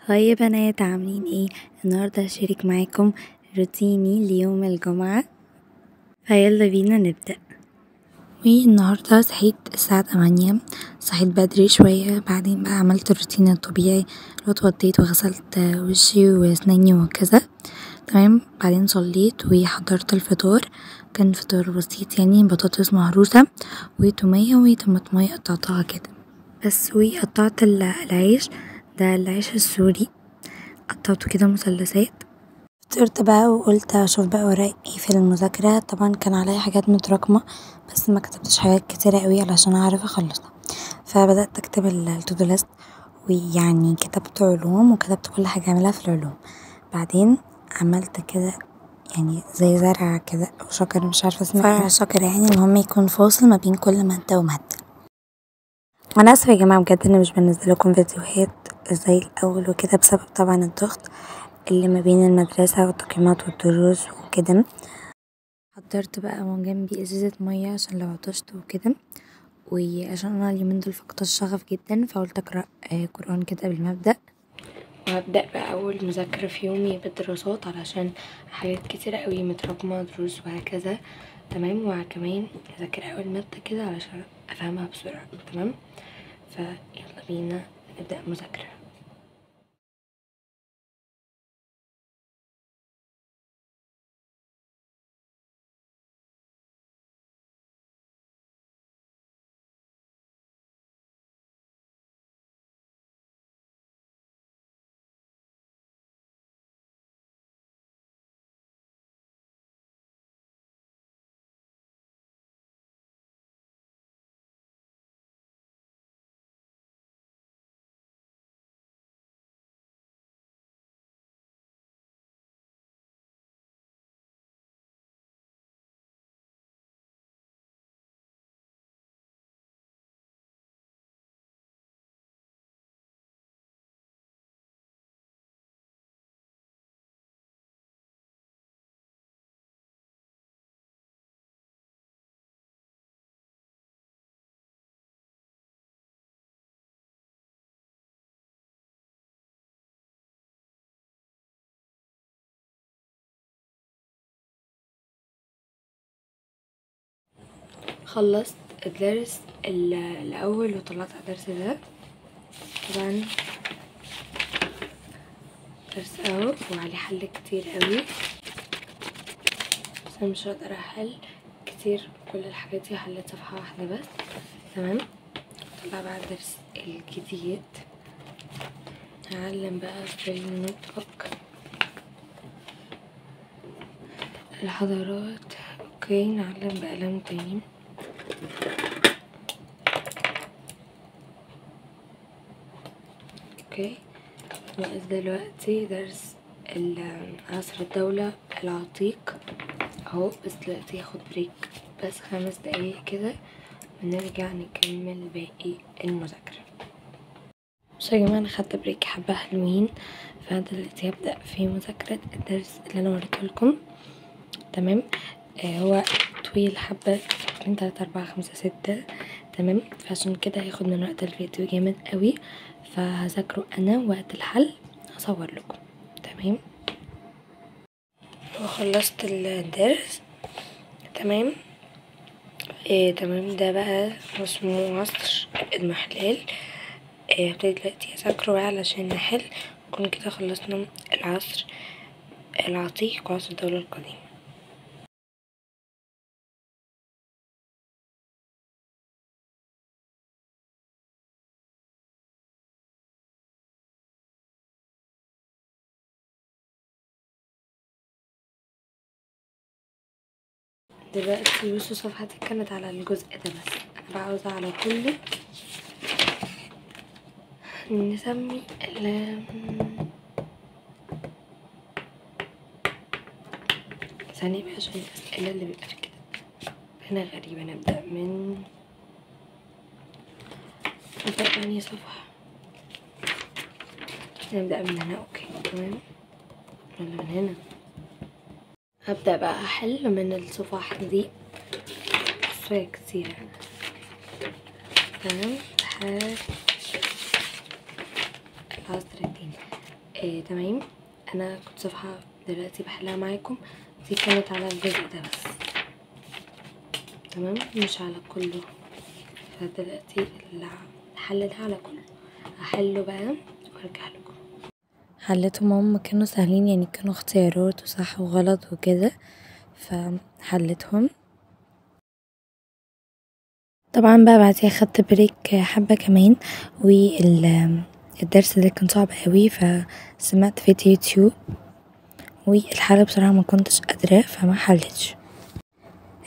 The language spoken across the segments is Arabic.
هاي يا بنات، عاملين ايه؟ النهاردة هشارك معاكم روتيني ليوم الجمعة، فيلا بينا نبدأ. والنهاردة صحيت الساعة 8، صحيت بدري شوية. بعدين بقى عملت الروتين الطبيعي، لو اتوضيت وغسلت وشي واسناني وكذا. تمام. بعدين صليت وحضرت الفطار. كان فطار بسيط، يعني بطاطس مهروسة وتومية وطماطمية قطعتها كده بس. وقطعت العيش، ده العيش السوري، قطعته كده مثلثات. فطرت بقى وقلت اشوف بقى ورايا ايه في المذاكرة. طبعا كان عليا حاجات متراكمة بس ما كتبتش حاجات كتيرة قوي علشان اعرف اخلصها، فبدأت اكتب التودو ليست. ويعني كتبت علوم وكتبت كل حاجة اعملها في العلوم. بعدين عملت كده يعني زي زرع كده او شجر، مش عارفة اسمه فرع شجر، يعني المهم يكون فاصل ما بين كل مادة ومادة. وانا اسفة يا جماعة بجد اني مش بنزلكم فيديوهات زي الاول وكده، بسبب طبعا الضغط اللي ما بين المدرسة والتقييمات والدروس وكده. حضرت بقى من جنبي ازازة مية عشان لو عطشت وكده، وعشان انا اليومين دول فقدت الشغف جدا فقلت اقرأ قرآن كده قبل ما ابدأ. وهبدأ بقى أول مذاكرة في يومي بالدراسات، علشان حاجات كتيرة قوي متراكمة، دروس وهكذا. تمام. وكمان هذاكر أول مادة كده علشان أفهمها بسرعة. تمام. فيلا بينا نبدأ مذاكرة. خلصت الدرس الأول وطلعت على الدرس ده. طبعا درس اهو وعليه حل كتير قوي، بس انا مش هقدر احل كتير كل الحاجات دي، حليت صفحة واحدة بس. تمام. طلع بقى الدرس الجديد، هعلم بقى في النوت بوك الحضارات. اوكي، نعلم بقلم تاني. اوكي. ناقص دلوقتي درس عصر الدولة العتيق اهو، بس دلوقتي هاخد بريك بس 5 دقايق كده ونرجع نكمل باقي المذاكرة. بصوا يا جماعة، انا خدت بريك حبة حلوين، فدلوقتي هبدأ في مذاكرة الدرس اللي انا وريتهولكم. تمام. هو طويل حبة، 2 3 4 5 6. تمام. فعشان كده هياخد من وقت الفيديو جامد قوي، فهذاكره انا وقت الحل هصور لكم. تمام. وخلصت الدرس. تمام. تمام. ده بقى اسمه عصر المحلال. هبتدي دلوقتي اذاكره بقى علشان نحل، نكون كده خلصنا العصر العتيق وعصر الدولة القديمة. دلوقتي بصوا صفحتي كانت على الجزء ده بس، انا بقى عاوزة على كله نسمي ثانية بقى عشان الأسئلة اللي بيبقى في كده هنا غريبة. نبدأ من أنهي صفحة؟ نبدأ من هنا. اوكي تمام، ولا من هنا؟ هبدأ بقى أحل من الصفحة دي، شوية كتير. تمام. لحد العصر الديني. تمام. انا كنت صفحة دلوقتي بحلها معاكم، دي كانت على الجزء ده بس، تمام، مش على كله. فدلوقتي الحل ده على كله، هحله بقى وارجع لكم. حلتهم هم كانوا سهلين يعني، كانوا اختيارات وصح وغلط وكده، فحلتهم. طبعا بقى بعديها خدت بريك حبة كمان، والدرس ده كان صعب قوي فسمعت فيديو يوتيوب، والحل بصراحة ما كنتش قادرة فما حلتش.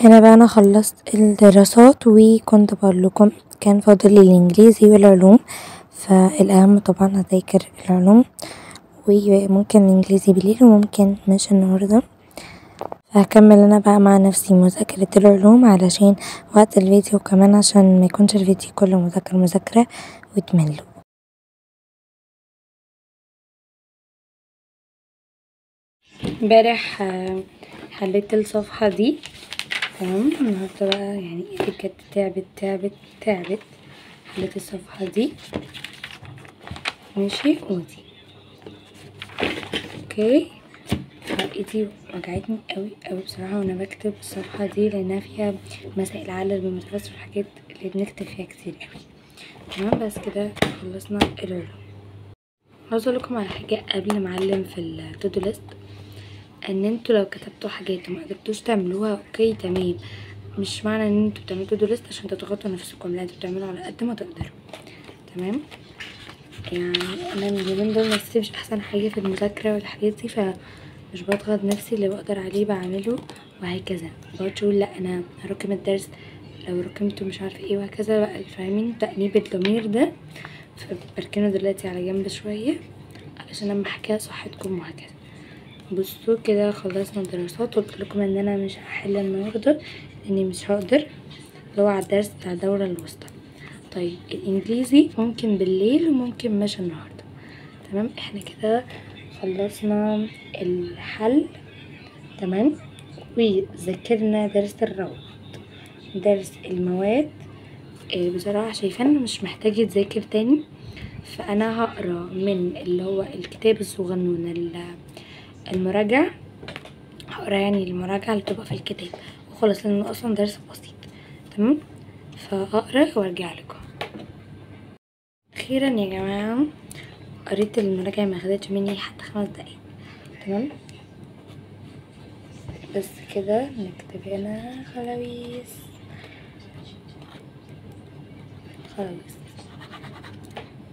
هنا بقى انا خلصت الدراسات وكنت بقول لكم كان فاضل لي الانجليزي والعلوم، فالاهم طبعا هذاكر العلوم، وممكن الانجليزي بالليل وممكن مش النهارده. فهكمل انا بقى مع نفسي مذاكرة العلوم علشان وقت الفيديو، كمان عشان ما يكونش الفيديو كله مذاكرة وتملوا. امبارح حليت الصفحة دي، تمام. النهارده بقى يعني ايدي كانت تعبت. حليت الصفحة دي ماشي، ودي اوكي. ايدي وجعتني قوي بصراحة وانا بكتب الصفحة دي، لانها فيها مسائل عدد بالمتوسط والحاجات اللي بنكتب فيها كتير قوي. تمام، بس كده خلصنا العلوم. عاوزة اقولكم على حاجة قبل ما اعلم في التودو ليست، ان انتوا لو كتبتوا حاجات وما قدرتوش تعملوها اوكي تمام، مش معنى ان انتوا بتعملوا تودو ليست عشان تضغطوا نفسكم، لا، انتوا بتعملوا على قد ما تقدروا. تمام، يعني انا اليومين دول نفسي مش احسن حاجه في المذاكره والحاجات دي، فمش بضغط نفسي، اللي بقدر عليه بعمله وهكذا. مبقعدش اقول لا انا هركم الدرس لو ركمته مش عارفه ايه وهكذا بقى، فاهمين تأنيب الضمير ده؟ فبركنه دلوقتي على جنب شويه علشان لما احكيها صحتكم وهكذا. بصوا كده خلصنا الدراسات، قلت لكم ان انا مش هحل النهارده لاني مش هقدر، اللي هو على الدرس بتاع الدوره الوسطى. طيب الانجليزي ممكن بالليل وممكن مش النهارده. تمام، احنا كده خلصنا الحل، تمام، وذاكرنا درس الروض. درس المواد بصراحه شايفه انه مش محتاج يتذاكر تاني، فانا هقرا من اللي هو الكتاب الصغنون المراجع، هقرا يعني المراجعه اللي بتبقى في الكتاب وخلاص، لانه اصلا درس بسيط. تمام، فهقرا وارجع لكم. اخيرا يا جماعه قريت المراجعه، ما خدتش مني حتى 5 دقايق. تمام، بس كده نكتب هنا خلاويص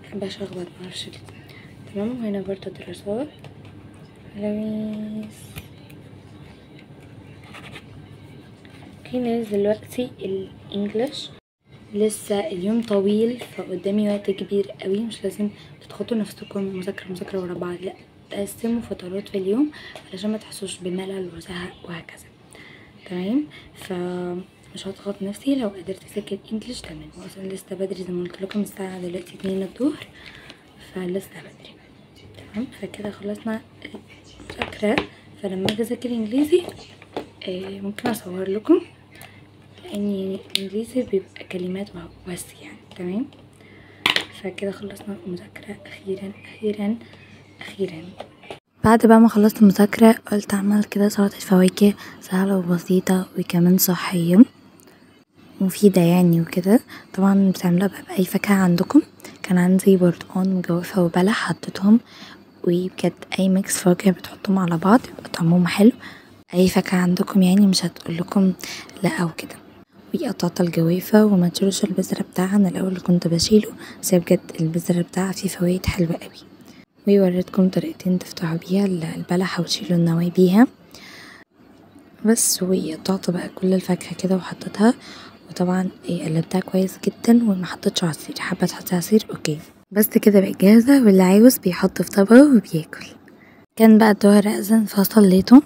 مبحبش اخبط، معرفش ليه. تمام، وهنا برضه دراسات خلاويص. اوكي، نازل دلوقتي الانجليش، لسه اليوم طويل فقدامي وقت كبير قوي، مش لازم تضغطوا نفسكم مذاكره ورا بعض، لا، تقسموا فترات في اليوم علشان ما تحسوش بملل وزهق وهكذا. تمام، فمش هضغط نفسي، لو قدرت اذاكر انجليش تمام، واصلا لسه بدري زي ما قلت لكم، الساعه دلوقتي 2 الظهر، فلسه بدري. تمام، فكده خلصنا المذاكره. فلما اجي اذاكر انجليزي ممكن اصور لكم، لان الانجليزي بيبقى كلمات بس يعني. تمام، فكده خلصنا المذاكره اخيرا. بعد بقى ما خلصت المذاكرة قلت اعمل كده سلطة فواكه سهلة وبسيطة وكمان صحية مفيدة يعني وكده. طبعا بتعملوها بقى بأي فاكهة عندكم، كان عندي برتقان وجوافة وبلح حطيتهم، وبجد اي ميكس فواكه بتحطهم على بعض يبقى طعمهم حلو. اي فاكهة عندكم يعني مش هتقولكم لا او كده. وقطعت الجوافة وما تشيلوش البذرة بتاعها، انا الاول كنت بشيله، بس بجد البذرة بتاعها فيه فوايد حلوة قوي. ووريتكم طريقتين تفتحوا بيها البلحة وتشيلوا النواة بيها بس. وقطعت بقى كل الفاكهة كده وحطيتها، وطبعا قلبتها كويس جدا وما حطيتش عصير، حابة تحطي عصير اوكي. بس كده بقت جاهزة، واللي عاوز بيحط في طبق وبياكل. كان بقى الظهر أذن فصليته،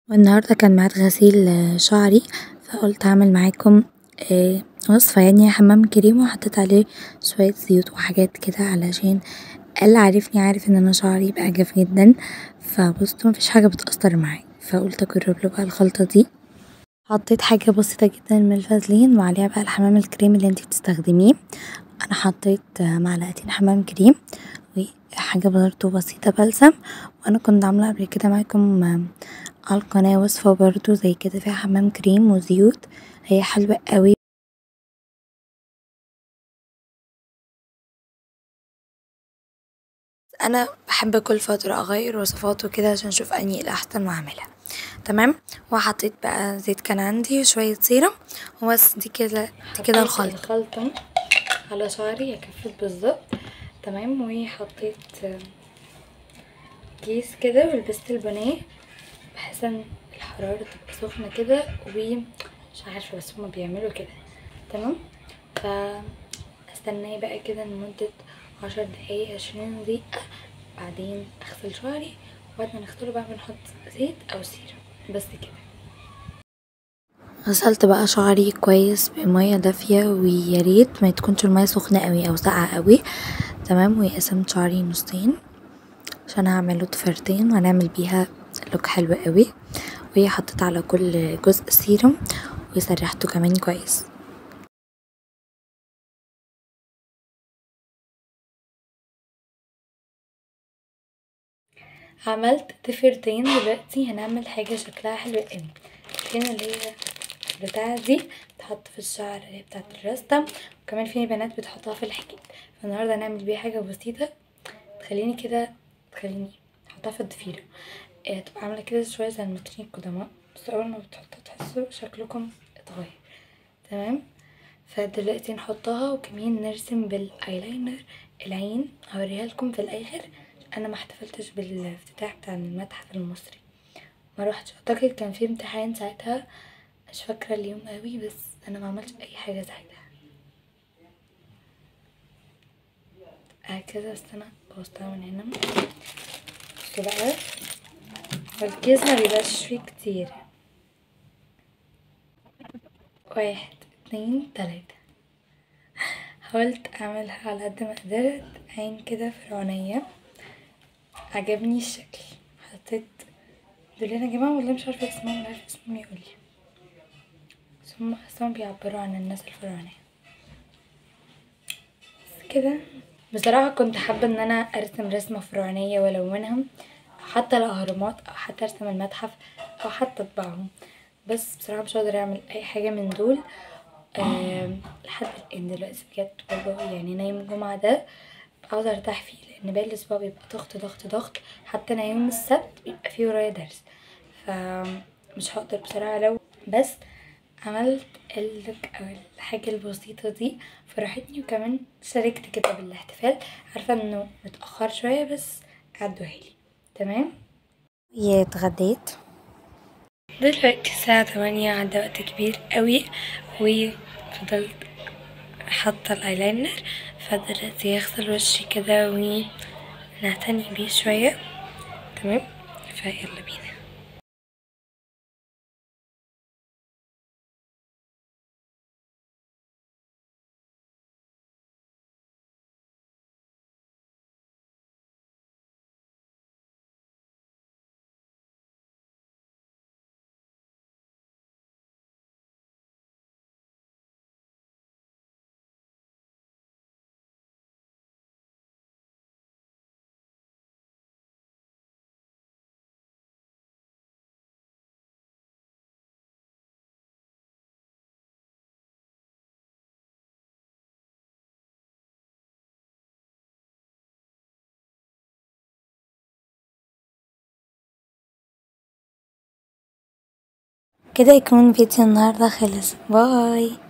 والنهاردة كان ميعاد غسيل شعري، فقلت اعمل معاكم وصفة يعني حمام كريم، وحطيت عليه شوية زيوت وحاجات كده علشان اللي عارفني عارف ان انا شعري بقى جاف جدا، فبصوا مفيش حاجة بتأثر معايا، فقلت اجرب له بقى الخلطة دي. حطيت حاجة بسيطة جدا من الفازلين وعليها بقى الحمام الكريم اللي انتي بتستخدميه. انا حطيت معلقتين حمام كريم وحاجة برضو بسيطة بلسم. وانا كنت عاملة قبل كده معاكم على القناة وصفة برضو زي كده فيها حمام كريم وزيوت، هي حلوة قوي. انا بحب كل فترة اغير وصفات وكده عشان اشوف اني الاحسن واعملها. تمام. وحطيت بقى زيت كان عندي وشوية سيرم وبس. دي كده الخلطة على شعري كفت بالظبط. تمام. وحطيت كيس كده ولبست البناه بحيث ان الحرارة تبقى سخنة كده، ومش عارفة بس هما بيعملوا كده. تمام. استناه بقى كده لمدة 10 دقايق 20 دقيقة، بعدين اغسل شعري. وبعد ما نغسله بقى بنحط زيت او سيرم بس كده. غسلت بقى شعري كويس بمية دافية، وياريت ما تكونش المية سخنة قوي او ساقعة قوي. تمام. وقسمت شعري نصين عشان هعمله ضفيرتين وهنعمل بيها لوك حلو قوي. وهي حطيت على كل جزء سيرم وسرحته كمان كويس. عملت ضفيرتين. دلوقتي هنعمل حاجة شكلها حلو قوي. الضفيرتين اللي هي بتاعة دي بتحط في الشعر اللي هي بتاعة الرستة، وكمان في بنات بتحطها في الحجاب. فالنهاردة هنعمل بيها حاجة بسيطة تخليني احطها في الضفيرة. تبقى عاملة كده شوية زي المصريين القدماء، بس اول ما بتحطها تحسوا شكلكم اتغير. تمام. فدلوقتي نحطها وكمان نرسم بالايلاينر العين. هوريها لكم في الاخر. انا ما احتفلتش بالافتتاح بتاع المتحف المصري، ما روحتش. اعتقد كان في امتحان ساعتها، مش فاكره اليوم قوي، بس انا ما عملتش اي حاجه ساعتها هكذا. بس انا بوظتها من هنا. بصوا بقى، والكيس ما بيبقاش فيه كتير. 1 2 3. حاولت اعملها على قد ما قدرت عين كده فرعونيه. عجبني الشكل. حطيت دول يا جماعه والله مش عارفه اسمهم، عارفه اسمهم يقولي، بس هم حاساهم بيعبروا عن الناس الفرعونيه كده. بصراحة كنت حابة ان انا ارسم رسمة فرعونية والونهم، حتى الاهرامات، او حتى ارسم المتحف، او حتى اطبعهم. بس بصراحة مش هقدر اعمل اي حاجة من دول لحد الان دلوقتي بجد والله. يعني انا يوم الجمعة ده عاوزة ارتاح فيه، لان باقي الاسبوع بيبقى ضغط ضغط ضغط. حتى انا يوم السبت بيبقى فيه ورايا درس، فمش هقدر بصراحة. لو بس عملت اللوك او الحاجة البسيطة دي فرحتني، وكمان شاركت كده بالاحتفال. عارفة انه متأخر شوية بس عدوهالي. تمام. يا اتغديت دلوقتي الساعة 8، عدى وقت كبير قوي. وفضلت حاطة الايلاينر، فدلوقتي اغسل وشي كده ونعتني بيه شوية. تمام. فيلا بينا. كده يكون فيديو النهاردة خلص. باي.